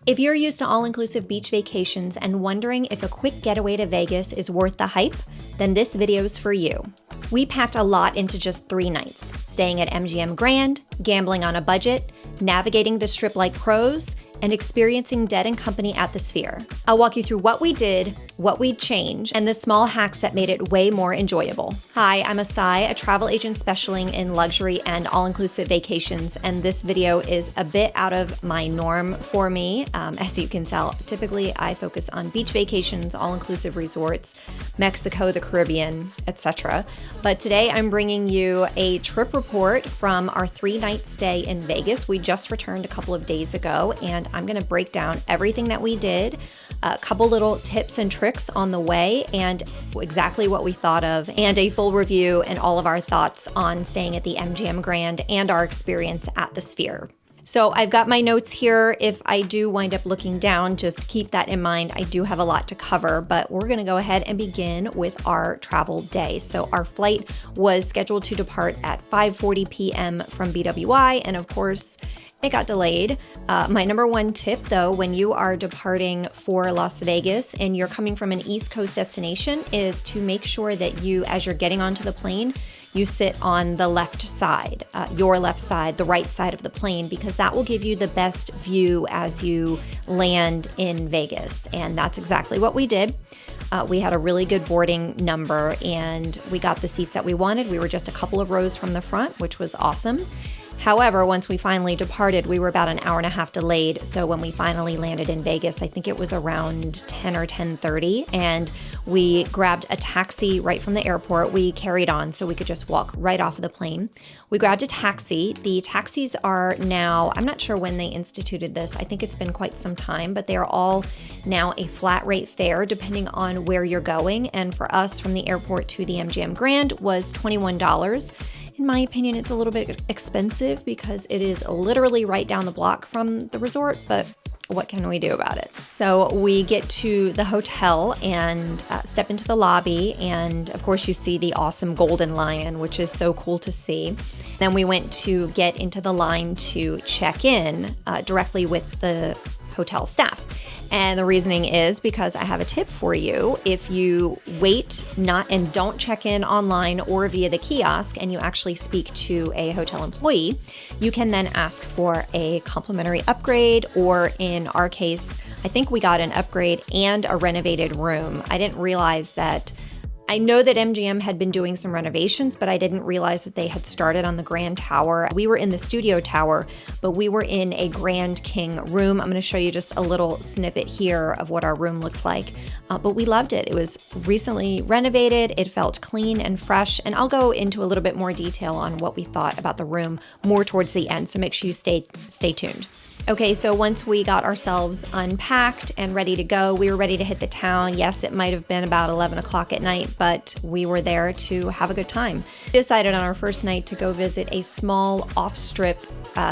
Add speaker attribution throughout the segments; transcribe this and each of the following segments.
Speaker 1: If you're used to all-inclusive beach vacations and wondering if a quick getaway to Vegas is worth the hype, then this video's for you. We packed a lot into just 3 nights, staying at MGM Grand, gambling on a budget, navigating the strip like pros, and experiencing Dead & Company at the Sphere. I'll walk you through what we did, what we'd change, and the small hacks that made it way more enjoyable. Hi, I'm Asai, a travel agent specializing in luxury and all-inclusive vacations, and this video is a bit out of my norm for me. As you can tell, typically I focus on beach vacations, all-inclusive resorts, Mexico, the Caribbean, etc. But today I'm bringing you a trip report from our 3-night stay in Vegas. We just returned a couple of days ago, and I'm going to break down everything that we did, a couple little tips and tricks on the way, and exactly what we thought of, and a full review and all of our thoughts on staying at the MGM Grand and our experience at the Sphere. So I've got my notes here. If I do wind up looking down, just keep that in mind. I do have a lot to cover, but we're going to go ahead and begin with our travel day. So our flight was scheduled to depart at 5:40 p.m. from BWI, and of course, it got delayed. My number one tip, though, when you are departing for Las Vegas and you're coming from an East Coast destination, is to make sure that you, as you're getting onto the plane, you sit on the left side, your left side, the right side of the plane, because that will give you the best view as you land in Vegas. And that's exactly what we did. We had a really good boarding number and we got the seats that we wanted. We were just a couple of rows from the front, which was awesome. However, once we finally departed, we were about an hour and a half delayed. So when we finally landed in Vegas, I think it was around 10 or 10:30, and we grabbed a taxi right from the airport. We carried on so we could just walk right off of the plane. We grabbed a taxi. The taxis are now, I'm not sure when they instituted this. I think it's been quite some time, but they are all now a flat rate fare depending on where you're going. And for us, from the airport to the MGM Grand was $21. In my opinion, it's a little bit expensive because it is literally right down the block from the resort, but what can we do about it? So we get to the hotel and step into the lobby, and of course you see the awesome Golden Lion, which is so cool to see. Then we went to get into the line to check in directly with the hotel staff. And the reasoning is because I have a tip for you. If you wait and don't check in online or via the kiosk, and you actually speak to a hotel employee, you can then ask for a complimentary upgrade, or in our case, I think we got an upgrade and a renovated room. I didn't realize that. I know that MGM had been doing some renovations, but I didn't realize that they had started on the Grand Tower. We were in the studio tower, but we were in a Grand King room. I'm going to show you just a little snippet here of what our room looked like, but we loved it. It was recently renovated. It felt clean and fresh, and I'll go into a little bit more detail on what we thought about the room more towards the end, so make sure you stay tuned. Okay, so once we got ourselves unpacked and ready to go, we were ready to hit the town. Yes, it might have been about 11 o'clock at night, but we were there to have a good time. We decided on our first night to go visit a small off-strip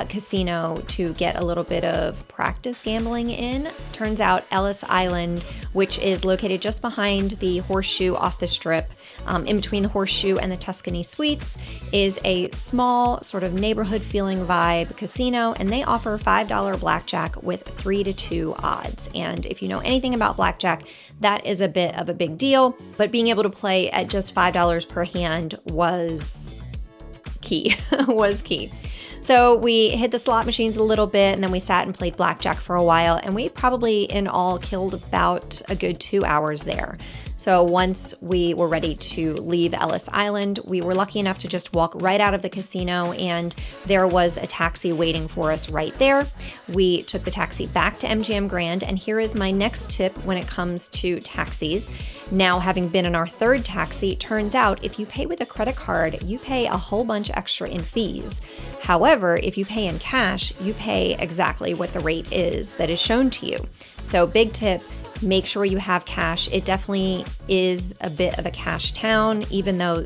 Speaker 1: casino to get a little bit of practice gambling in. Turns out Ellis Island, which is located just behind the Horseshoe off the strip, in between the Horseshoe and the Tuscany Suites, is a small sort of neighborhood feeling vibe casino, and they offer $5 blackjack with 3-2 odds. And if you know anything about blackjack, that is a bit of a big deal, but being able to play at just $5 per hand was key. So we hit the slot machines a little bit, and then we sat and played blackjack for a while, and we probably in all killed about a good 2 hours there. So once we were ready to leave Ellis Island, we were lucky enough to just walk right out of the casino, and there was a taxi waiting for us right there. We took the taxi back to MGM Grand, and here is my next tip when it comes to taxis. Now, having been in our 3rd taxi, turns out if you pay with a credit card, you pay a whole bunch extra in fees. However, if you pay in cash, you pay exactly what the rate is that is shown to you. So big tip, make sure you have cash. It definitely is a bit of a cash town, even though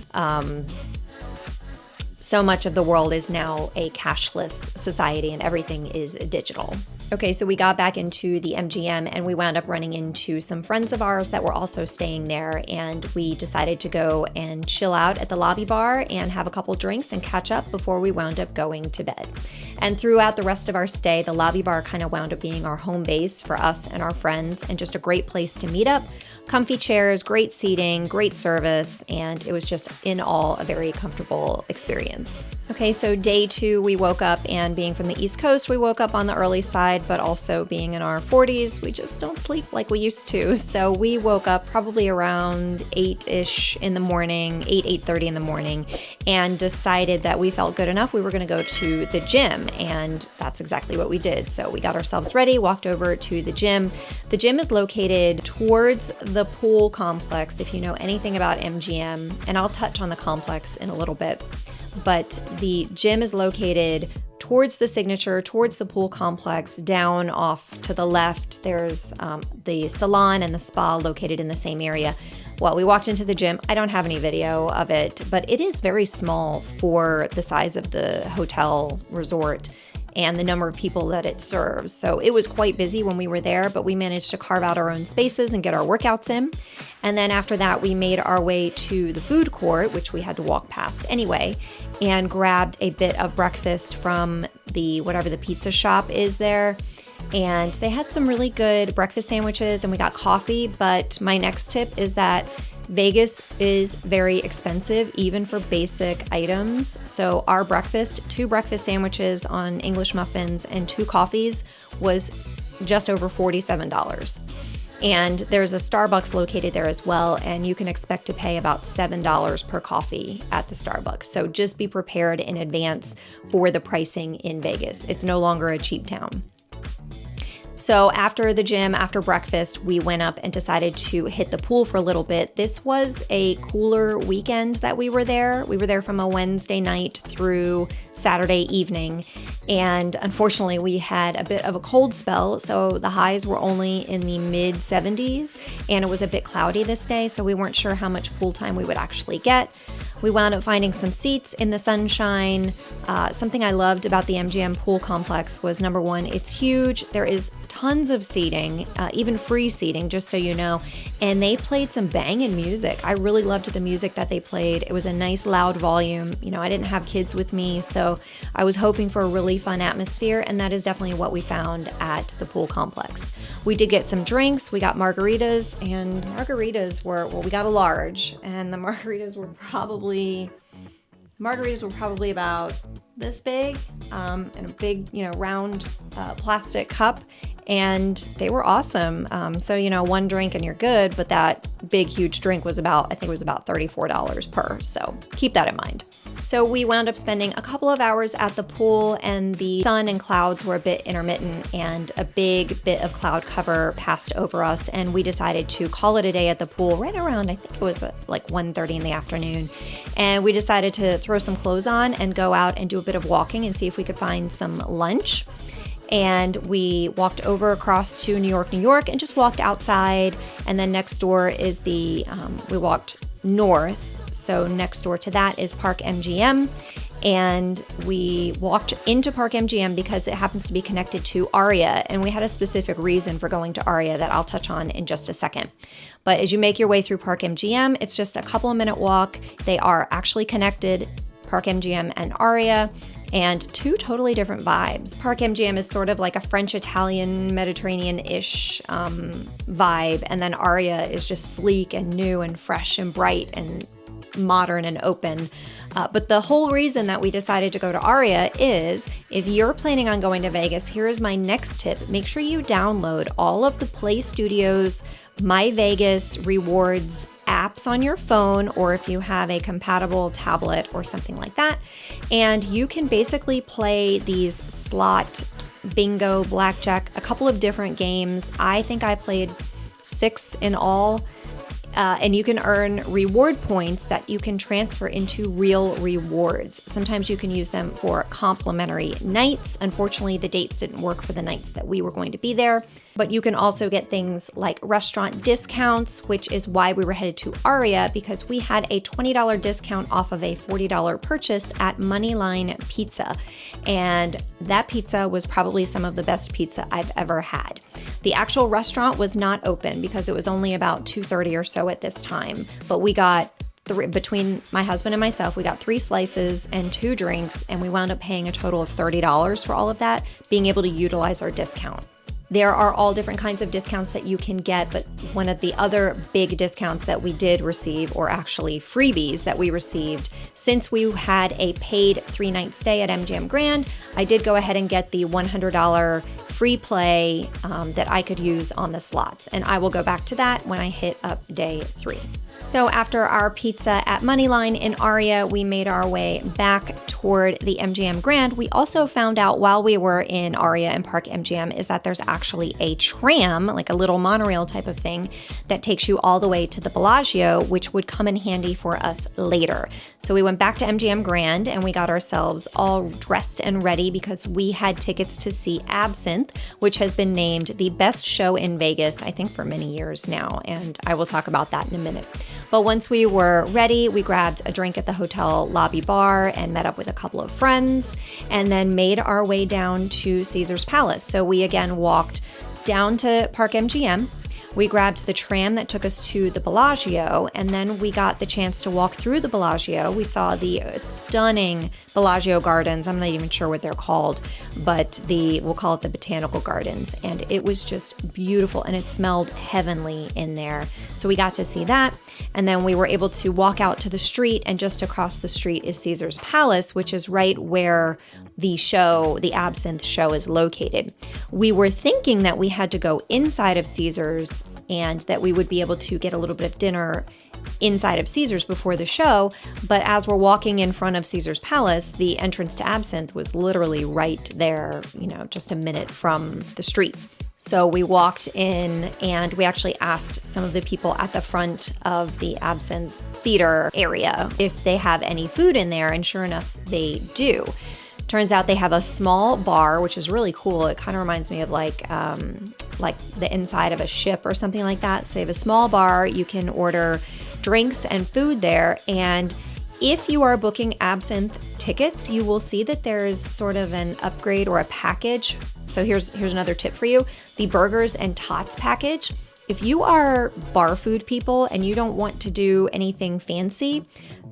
Speaker 1: so much of the world is now a cashless society and everything is digital. Okay, so we got back into the MGM and we wound up running into some friends of ours that were also staying there, and we decided to go and chill out at the lobby bar and have a couple drinks and catch up before we wound up going to bed. And throughout the rest of our stay, the lobby bar kind of wound up being our home base for us and our friends, and just a great place to meet up. Comfy chairs, great seating, great service, and it was just in all a very comfortable experience. Okay, so day 2, we woke up, and being from the East Coast, we woke up on the early side, but also being in our 40s, we just don't sleep like we used to. So we woke up probably around 8-ish in the morning, 8:30 in the morning, and decided that we felt good enough. We were gonna go to the gym, and that's exactly what we did. So we got ourselves ready, walked over to the gym. The gym is located towards the pool complex, if you know anything about MGM, and I'll touch on the complex in a little bit. But the gym is located towards the Signature, towards the pool complex. Down off to the left, there's the salon and the spa located in the same area. Well, we walked into the gym. I don't have any video of it, but it is very small for the size of the hotel resort and the number of people that it serves. So it was quite busy when we were there, but we managed to carve out our own spaces and get our workouts in. And then after that, we made our way to the food court, which we had to walk past anyway, and grabbed a bit of breakfast from whatever the pizza shop is there. And they had some really good breakfast sandwiches, and we got coffee. But my next tip is that Vegas is very expensive, even for basic items. So our breakfast, 2 breakfast sandwiches on English muffins and 2 coffees, was just over $47. And there's a Starbucks located there as well, and you can expect to pay about $7 per coffee at the Starbucks. So just be prepared in advance for the pricing in Vegas. It's no longer a cheap town. So after the gym, after breakfast, we went up and decided to hit the pool for a little bit. This was a cooler weekend that we were there. We were there from a Wednesday night through Saturday evening. And unfortunately, we had a bit of a cold spell. So the highs were only in the mid 70s, and it was a bit cloudy this day. So we weren't sure how much pool time we would actually get. We wound up finding some seats in the sunshine. Something I loved about the MGM pool complex was, number one, it's huge. There is tons of seating, even free seating, just so you know. And they played some banging music. I really loved the music that they played. It was a nice loud volume. You know, I didn't have kids with me, so I was hoping for a really fun atmosphere, and that is definitely what we found at the pool complex. We did get some drinks. We got margaritas, and margaritas were, well, we got a large, and the margaritas were probably about this big, in a big, round plastic cup, and they were awesome. So, one drink and you're good, but that big, huge drink was about, I think it was about $34 per, so keep that in mind. So we wound up spending a couple of hours at the pool, and the sun and clouds were a bit intermittent, and a big bit of cloud cover passed over us, and we decided to call it a day at the pool right around, I think it was like 1:30 in the afternoon. And we decided to throw some clothes on and go out and do a bit of walking and see if we could find some lunch. And we walked over across to New York, and just walked outside. And then next door is we walked north. So next door to that is Park MGM. And we walked into Park MGM because it happens to be connected to Aria. And we had a specific reason for going to Aria that I'll touch on in just a second. But as you make your way through Park MGM, it's just a couple of minute walk. They are actually connected, Park MGM and Aria, and 2 totally different vibes. Park MGM is sort of like a French-Italian, Mediterranean-ish vibe, and then Aria is just sleek and new and fresh and bright and modern and open. But the whole reason that we decided to go to Aria is, if you're planning on going to Vegas, here is my next tip. Make sure you download all of the Play Studios My Vegas rewards apps on your phone, or if you have a compatible tablet or something like that. And you can basically play these slot, bingo, blackjack, a couple of different games. I think I played 6 in all. And you can earn reward points that you can transfer into real rewards. Sometimes you can use them for complimentary nights. Unfortunately, the dates didn't work for the nights that we were going to be there. But you can also get things like restaurant discounts, which is why we were headed to Aria, because we had a $20 discount off of a $40 purchase at Moneyline Pizza. And that pizza was probably some of the best pizza I've ever had. The actual restaurant was not open because it was only about 2:30 or so at this time. But we got between my husband and myself, we got 3 slices and 2 drinks, and we wound up paying a total of $30 for all of that, being able to utilize our discount. There are all different kinds of discounts that you can get, but one of the other big discounts that we did receive, or actually freebies that we received, since we had a paid 3-night stay at MGM Grand, I did go ahead and get the $100 free play that I could use on the slots. And I will go back to that when I hit up day 3. So after our pizza at Moneyline in Aria, we made our way back toward the MGM Grand. We also found out while we were in Aria and Park MGM is that there's actually a tram, like a little monorail type of thing, that takes you all the way to the Bellagio, which would come in handy for us later. So we went back to MGM Grand and we got ourselves all dressed and ready because we had tickets to see Absinthe, which has been named the best show in Vegas, I think for many years now, and I will talk about that in a minute. But once we were ready, we grabbed a drink at the hotel lobby bar and met up with a couple of friends and then made our way down to Caesar's Palace. So we again walked down to Park MGM. We grabbed the tram that took us to the Bellagio, and then we got the chance to walk through the Bellagio. We saw the stunning Bellagio Gardens. I'm not even sure what they're called, but we'll call it the Botanical Gardens. And it was just beautiful, and it smelled heavenly in there. So we got to see that, and then we were able to walk out to the street, and just across the street is Caesar's Palace, which is right where the Absinthe show is located. We were thinking that we had to go inside of Caesar's and that we would be able to get a little bit of dinner inside of Caesar's before the show, but as we're walking in front of Caesar's Palace, the entrance to Absinthe was literally right there, just a minute from the street. So we walked in and we actually asked some of the people at the front of the Absinthe theater area if they have any food in there, and sure enough, they do. Turns out they have a small bar, which is really cool. It kind of reminds me of like the inside of a ship or something like that. So they have a small bar. You can order drinks and food there. And if you are booking Absinthe tickets, you will see that there's sort of an upgrade or a package. So here's another tip for you. The burgers and tots package. If you are bar food people and you don't want to do anything fancy,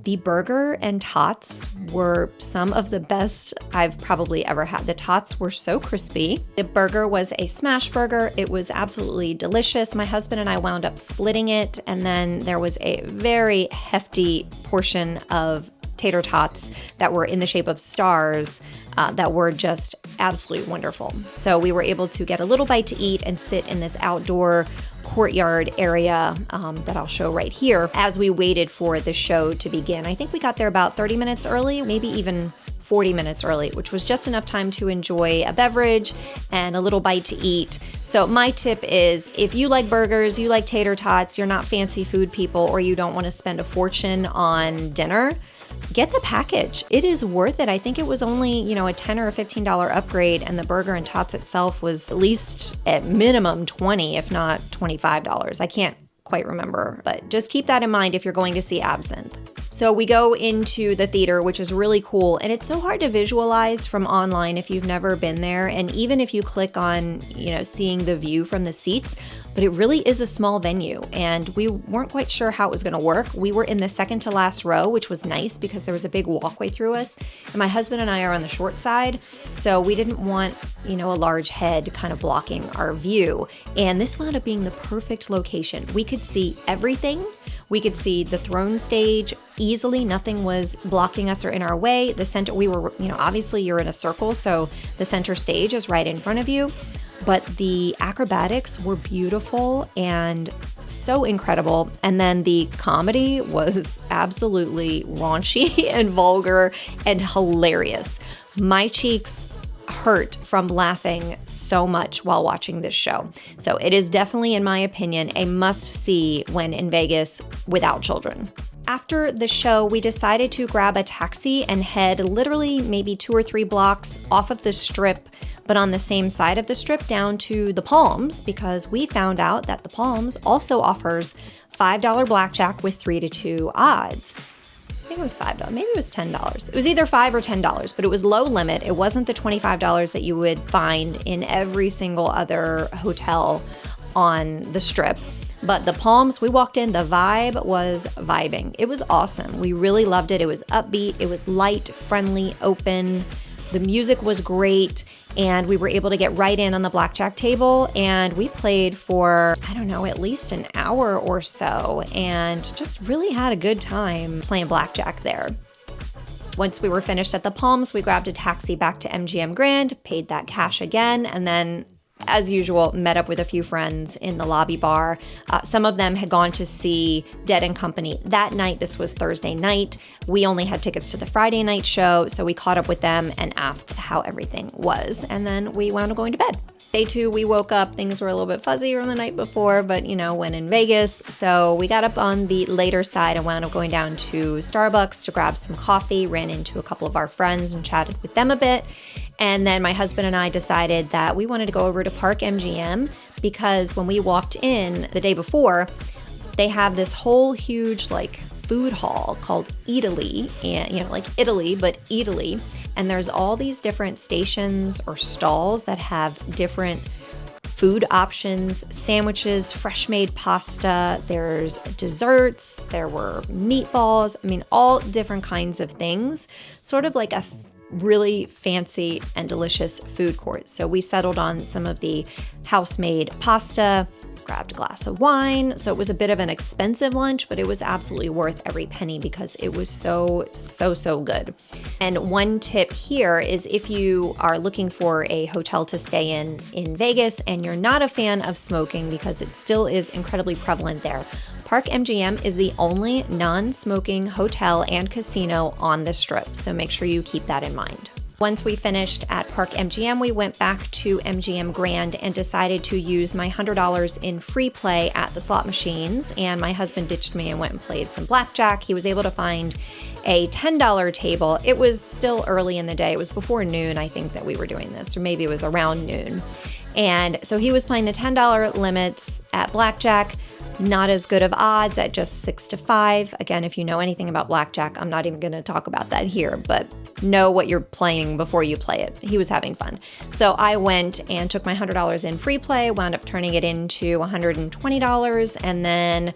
Speaker 1: the burger and tots were some of the best I've probably ever had. The tots were so crispy. The burger was a smash burger. It was absolutely delicious. My husband and I wound up splitting it, and then there was a very hefty portion of tater tots that were in the shape of stars that were just absolutely wonderful. So we were able to get a little bite to eat and sit in this outdoor courtyard area that I'll show right here as we waited for the show to begin. I think we got there about 30 minutes early, maybe even 40 minutes early, which was just enough time to enjoy a beverage and a little bite to eat. So my tip is, if you like burgers, you like tater tots, you're not fancy food people, or you don't want to spend a fortune on dinner, get the package. It is worth it. I think it was only, a $10 or a $15 upgrade, and the burger and tots itself was at least at minimum $20, if not $25. I can't quite remember, but just keep that in mind if you're going to see Absinthe. So we go into the theater, which is really cool, and it's so hard to visualize from online if you've never been there, and even if you click on, seeing the view from the seats, but it really is a small venue, and we weren't quite sure how it was going to work. We were in the second to last row, which was nice because there was a big walkway through us, and my husband and I are on the short side, so we didn't want, a large head kind of blocking our view, and this wound up being the perfect location. We could see everything. We could see the throne stage easily. Nothing was blocking us or in our way. The center, we were, obviously you're in a circle, so the center stage is right in front of you. But the acrobatics were beautiful and so incredible. And then the comedy was absolutely raunchy and vulgar and hilarious. My cheeks hurt from laughing so much while watching this show. So it is definitely, in my opinion, a must-see when in Vegas without children. After the show, we decided to grab a taxi and head literally maybe 2 or 3 blocks off of the Strip, but on the same side of the Strip down to the Palms, because we found out that the Palms also offers $5 blackjack with 3-2 odds. I think it was $5, maybe it was $10. It was either $5 or $10, but it was low limit. It wasn't the $25 that you would find in every single other hotel on the Strip. But the Palms, we walked in, the vibe was vibing. It was awesome. We really loved it. It was upbeat, it was light, friendly, open. The music was great, and we were able to get right in on the blackjack table, and we played for, I don't know, at least an hour or so, and just really had a good time playing blackjack there. Once we were finished at the Palms, we grabbed a taxi back to MGM Grand, paid that cash again, and then, as usual, met up with a few friends in the lobby bar. Some of them had gone to see Dead & Company that night. This was Thursday night. We only had tickets to the Friday night show, so we caught up with them and asked how everything was. And then we wound up going to bed. Day 2, we woke up. Things were a little bit fuzzy from the night before, but when in Vegas. So we got up on the later side and wound up going down to Starbucks to grab some coffee, ran into a couple of our friends and chatted with them a bit. And then my husband and I decided that we wanted to go over to Park MGM because when we walked in the day before, they have this whole huge food hall called Italy, and like Italy, but Italy. And there's all these different stations or stalls that have different food options, sandwiches, fresh made pasta, there's desserts, there were meatballs, all different kinds of things, sort of like a really fancy and delicious food court. So we settled on some of the house-made pasta, grabbed a glass of wine. So it was a bit of an expensive lunch, but it was absolutely worth every penny because it was so good. And one tip here is if you are looking for a hotel to stay in Vegas and you're not a fan of smoking, because it still is incredibly prevalent there, Park MGM is the only non-smoking hotel and casino on the Strip, so make sure you keep that in mind. Once we finished at Park MGM, we went back to MGM Grand and decided to use my $100 in free play at the slot machines, and my husband ditched me and went and played some blackjack. He was able to find a $10 table. It was still early in the day. It was before noon, I think, that we were doing this, or maybe it was around noon. And so he was playing the $10 limits at blackjack. Not as good of odds at just 6-5. Again, if you know anything about blackjack, I'm not even going to talk about that here, but know what you're playing before you play it. He was having fun. So I went and took my $100 in free play, wound up turning it into $120, and then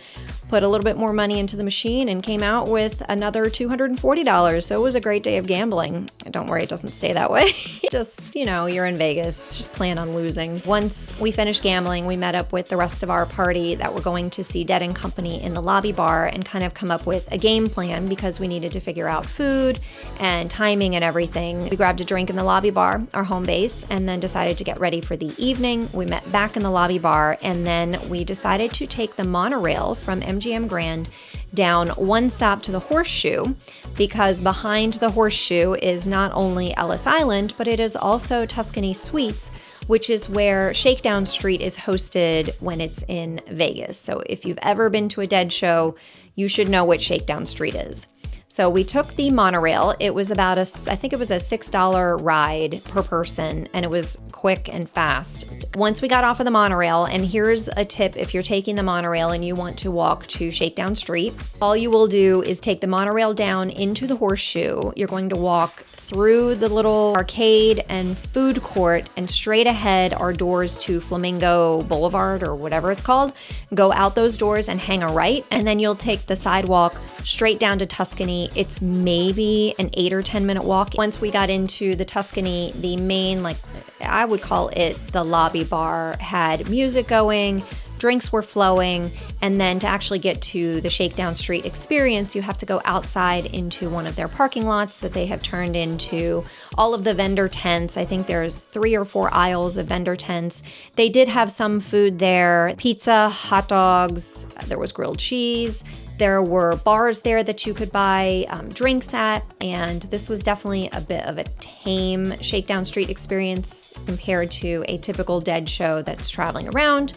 Speaker 1: put a little bit more money into the machine and came out with another $240. So it was a great day of gambling. Don't worry, it doesn't stay that way. Just, you're in Vegas, just plan on losing. Once we finished gambling, we met up with the rest of our party that were going to see Dead & Company in the lobby bar and kind of come up with a game plan because we needed to figure out food and timing and everything. We grabbed a drink in the lobby bar, our home base, and then decided to get ready for the evening. We met back in the lobby bar, and then we decided to take the monorail from MGM Grand down one stop to the Horseshoe, because behind the Horseshoe is not only Ellis Island, but it is also Tuscany Suites, which is where Shakedown Street is hosted when it's in Vegas. So if you've ever been to a Dead show, you should know what Shakedown Street is. So we took the monorail. It was about I think it was a $6 ride per person, and it was quick and fast. Once we got off of the monorail, and here's a tip if you're taking the monorail and you want to walk to Shakedown Street, all you will do is take the monorail down into the Horseshoe. You're going to walk through the little arcade and food court, and straight ahead are doors to Flamingo Boulevard or whatever it's called. Go out those doors and hang a right, and then you'll take the sidewalk straight down to Tuscany. It's maybe an 8 or 10 minute walk. Once we got into the Tuscany, the main, I would call it the lobby bar, had music going, drinks were flowing, and then to actually get to the Shakedown Street experience, you have to go outside into one of their parking lots that they have turned into all of the vendor tents. I think there's 3 or 4 aisles of vendor tents. They did have some food there, pizza, hot dogs, there was grilled cheese, There were bars there that you could buy drinks at, and this was definitely a bit of a tame Shakedown Street experience compared to a typical dead show that's traveling around.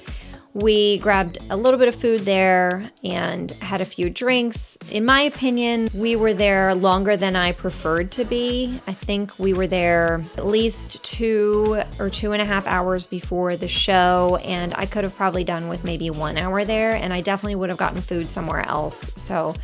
Speaker 1: We grabbed a little bit of food there and had a few drinks. In my opinion, we were there longer than I preferred to be. I think we were there at least 2 or 2.5 hours before the show, and I could have probably done with maybe 1 hour there, and I definitely would have gotten food somewhere else. So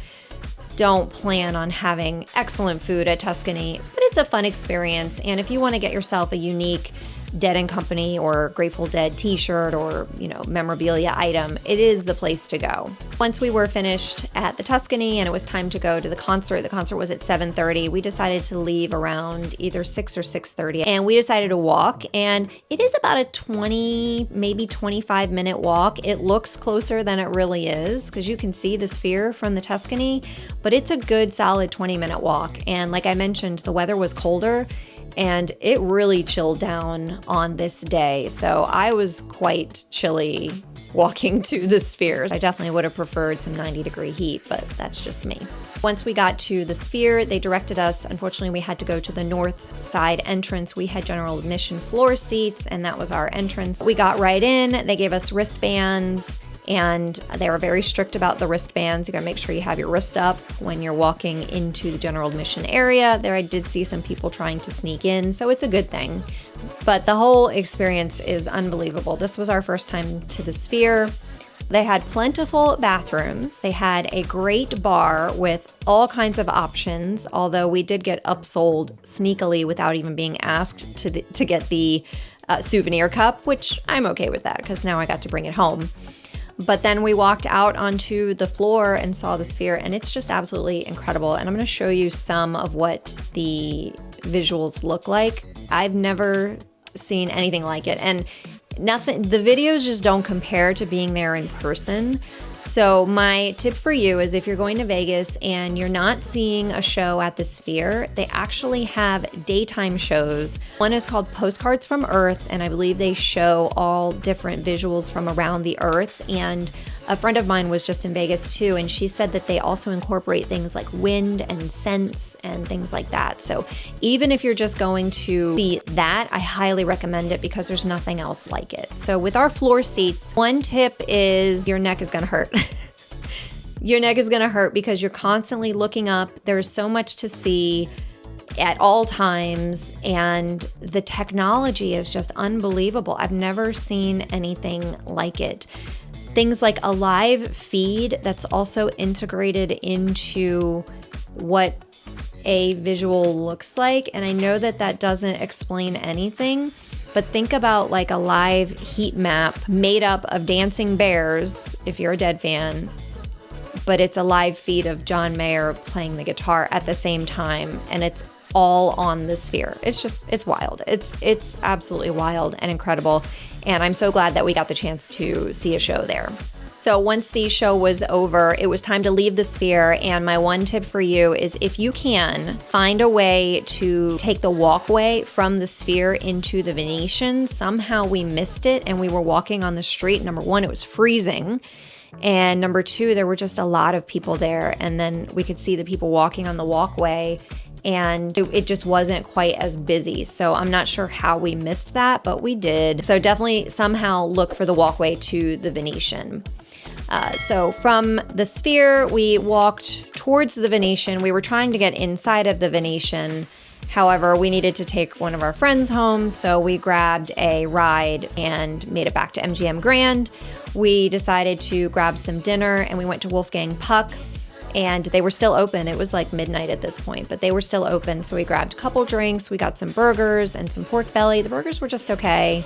Speaker 1: don't plan on having excellent food at Tuscany, but it's a fun experience. And if you want to get yourself a unique Dead & Company or Grateful Dead t-shirt or, memorabilia item, it is the place to go. Once we were finished at the Tuscany and it was time to go to the concert was at 7:30, we decided to leave around either 6 or 6:30, and we decided to walk, and it is about a 20, maybe 25 minute walk. It looks closer than it really is because you can see the Sphere from the Tuscany, but it's a good solid 20-minute walk. And like I mentioned, the weather was colder, and it really chilled down on this day. So I was quite chilly walking to the Sphere. I definitely would have preferred some 90-degree heat, but that's just me. Once we got to the Sphere, they directed us. Unfortunately, we had to go to the north side entrance. We had general admission floor seats, and that was our entrance. We got right in. They gave us wristbands, and they were very strict about the wristbands. You gotta make sure you have your wrist up when you're walking into the general admission area. There I did see some people trying to sneak in, so it's a good thing. But the whole experience is unbelievable. This was our first time to the Sphere. They had plentiful bathrooms. They had a great bar with all kinds of options, although we did get upsold sneakily without even being asked to get the souvenir cup, which I'm okay with that because now I got to bring it home. But then we walked out onto the floor and saw the Sphere, and it's just absolutely incredible. And I'm going to show you some of what the visuals look like. I've never seen anything like it, and the videos just don't compare to being there in person. So my tip for you is if you're going to Vegas and you're not seeing a show at the Sphere, they actually have daytime shows. One is called Postcards from Earth, and I believe they show all different visuals from around the Earth. And a friend of mine was just in Vegas too, and she said that they also incorporate things like wind and scents and things like that. So even if you're just going to see that, I highly recommend it because there's nothing else like it. So with our floor seats, one tip is your neck is gonna hurt. Your neck is gonna hurt because you're constantly looking up. There's so much to see at all times, and the technology is just unbelievable. I've never seen anything like it. Things like a live feed that's also integrated into what a visual looks like. And I know that doesn't explain anything, but think about like a live heat map made up of dancing bears, if you're a Dead fan, but it's a live feed of John Mayer playing the guitar at the same time, and it's all on the Sphere. It's wild. It's absolutely wild and incredible. And I'm so glad that we got the chance to see a show there. So once the show was over, it was time to leave the Sphere. And my one tip for you is if you can, find a way to take the walkway from the Sphere into the Venetian. Somehow we missed it and we were walking on the street. Number one, it was freezing. And number two, there were just a lot of people there. And then we could see the people walking on the walkway, and it just wasn't quite as busy. So I'm not sure how we missed that, but we did. So definitely somehow look for the walkway to the Venetian. So from the Sphere, we walked towards the Venetian. We were trying to get inside of the Venetian. However, we needed to take one of our friends home, so we grabbed a ride and made it back to MGM Grand. We decided to grab some dinner, and we went to Wolfgang Puck, and they were still open. It was like midnight at this point, but they were still open, so we grabbed a couple drinks. We got some burgers and some pork belly. The burgers were just okay.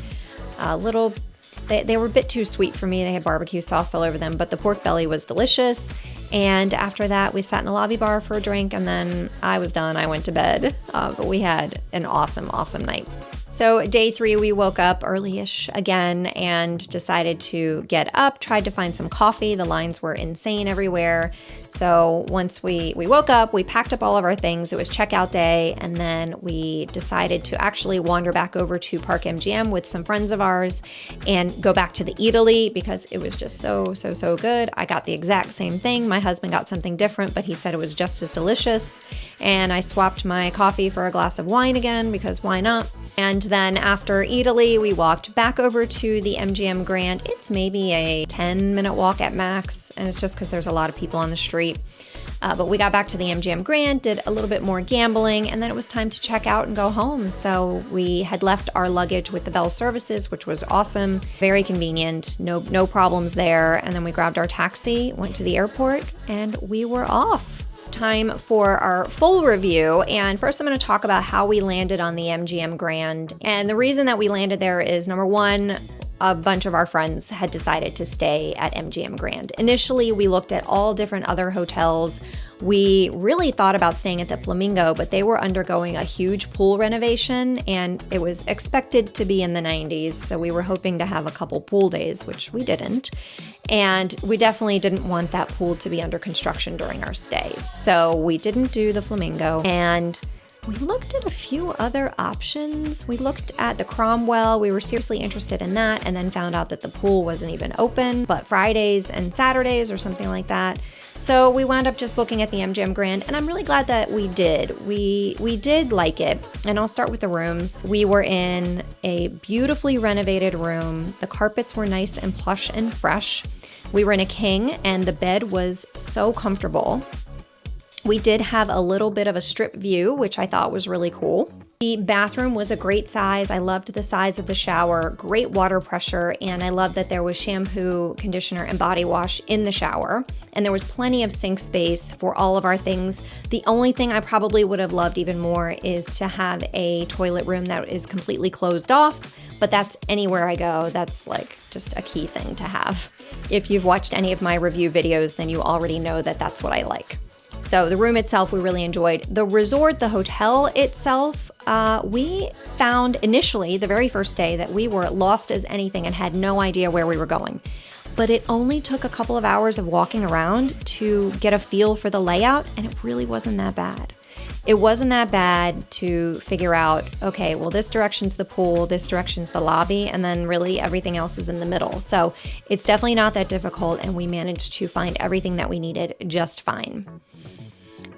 Speaker 1: They were a bit too sweet for me. They had barbecue sauce all over them, but the pork belly was delicious. And after that, we sat in the lobby bar for a drink, and then I was done. I went to bed, but we had an awesome, awesome night. So day 3, we woke up early-ish again and decided to get up, tried to find some coffee. The lines were insane everywhere. So once we woke up, we packed up all of our things. It was checkout day, and then we decided to actually wander back over to Park MGM with some friends of ours and go back to the Italy because it was just so good. I got the exact same thing. My husband got something different, but he said it was just as delicious. And I swapped my coffee for a glass of wine again because why not? And then after Italy, we walked back over to the MGM Grand. It's maybe a 10-minute walk at max, and it's just because there's a lot of people on the street. But we got back to the MGM Grand, did a little bit more gambling, and then it was time to check out and go home. So we had left our luggage with the Bell Services, which was awesome, very convenient, no problems there. And then we grabbed our taxi, went to the airport, and we were off. Time for our full review, and first I'm going to talk about how we landed on the MGM Grand. And the reason that we landed there is, number one, a bunch of our friends had decided to stay at MGM Grand. Initially, we looked at all different other hotels. We really thought about staying at the Flamingo, but they were undergoing a huge pool renovation, and it was expected to be in the 90s, so we were hoping to have a couple pool days, which we didn't. And we definitely didn't want that pool to be under construction during our stay. So we didn't do the Flamingo, and we looked at a few other options. We looked at the Cromwell. We were seriously interested in that, and then found out that the pool wasn't even open, but Fridays and Saturdays or something like that. So we wound up just booking at the MGM Grand, and I'm really glad that we did. We did like it, and I'll start with the rooms. We were in a beautifully renovated room. The carpets were nice and plush and fresh. We were in a king, and the bed was so comfortable. We did have a little bit of a strip view, which I thought was really cool. The bathroom was a great size. I loved the size of the shower, great water pressure, and I loved that there was shampoo, conditioner, and body wash in the shower. And there was plenty of sink space for all of our things. The only thing I probably would have loved even more is to have a toilet room that is completely closed off, but that's anywhere I go. That's like just a key thing to have. If you've watched any of my review videos, then you already know that that's what I like. So the room itself, we really enjoyed. The resort, the hotel itself, we found initially, the very first day, that we were lost as anything and had no idea where we were going. But it only took a couple of hours of walking around to get a feel for the layout, and it really wasn't that bad. It wasn't that bad to figure out, okay, well, this direction's the pool, this direction's the lobby, and then really everything else is in the middle. So it's definitely not that difficult, and we managed to find everything that we needed just fine.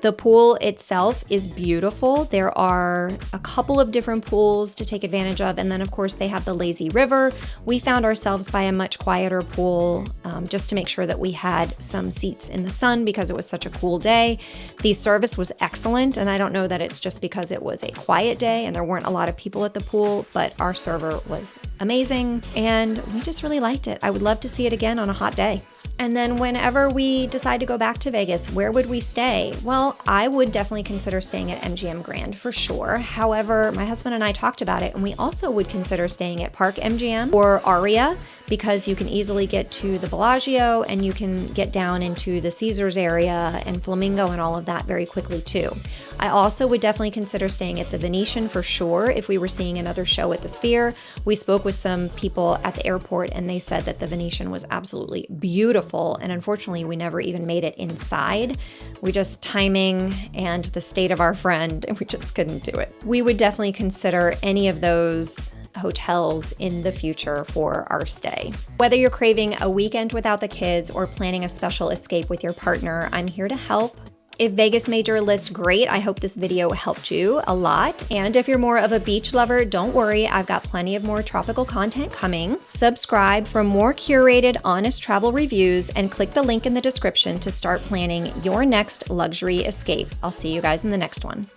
Speaker 1: The pool itself is beautiful. There are a couple of different pools to take advantage of, and then of course they have the lazy river. We found ourselves by a much quieter pool just to make sure that we had some seats in the sun because it was such a cool day. The service was excellent, and I don't know that it's just because it was a quiet day and there weren't a lot of people at the pool, but our server was amazing and we just really liked it. I would love to see it again on a hot day. And then whenever we decide to go back to Vegas, where would we stay? Well, I would definitely consider staying at MGM Grand for sure. However, my husband and I talked about it, and we also would consider staying at Park MGM or Aria because you can easily get to the Bellagio and you can get down into the Caesars area and Flamingo and all of that very quickly too. I also would definitely consider staying at the Venetian for sure if we were seeing another show at the Sphere. We spoke with some people at the airport and they said that the Venetian was absolutely beautiful, and unfortunately we never even made it inside. We just, timing and the state of our friend, and we just couldn't do it. We would definitely consider any of those hotels in the future for our stay. Whether you're craving a weekend without the kids or planning a special escape with your partner, I'm here to help. If Vegas made your list, great. I hope this video helped you a lot. And if you're more of a beach lover, don't worry, I've got plenty of more tropical content coming. Subscribe for more curated, honest travel reviews and click the link in the description to start planning your next luxury escape. I'll see you guys in the next one.